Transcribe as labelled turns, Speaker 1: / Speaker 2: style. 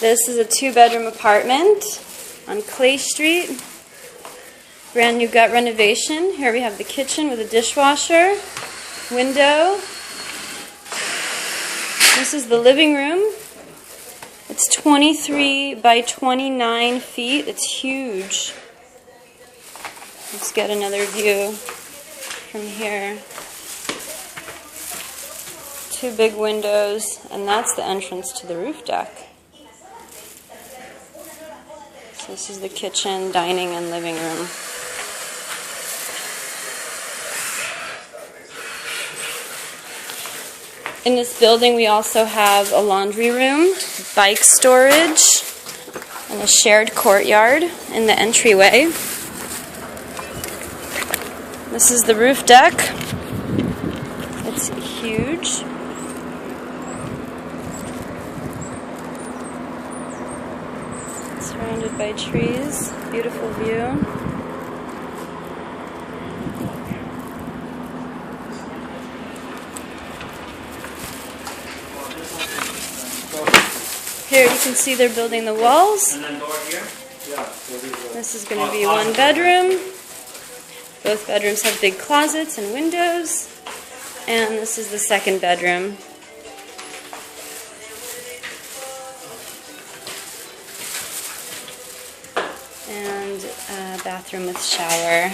Speaker 1: This is a 2-bedroom apartment on Clay Street. Brand new gut renovation. Here we have the kitchen with a dishwasher, window. This is the living room. It's 23 by 29 feet. It's huge. Let's get another view from here. 2 big windows, and that's the entrance to the roof deck. So this is the kitchen, dining, and living room. In this building we also have a laundry room, bike storage, and a shared courtyard in the entryway. This is the roof deck. It's huge. Surrounded by trees. Beautiful view. Here you can see they're building the walls. This is going to be 1 bedroom. Both bedrooms have big closets and windows. And this is the 2nd bedroom. And a bathroom with shower.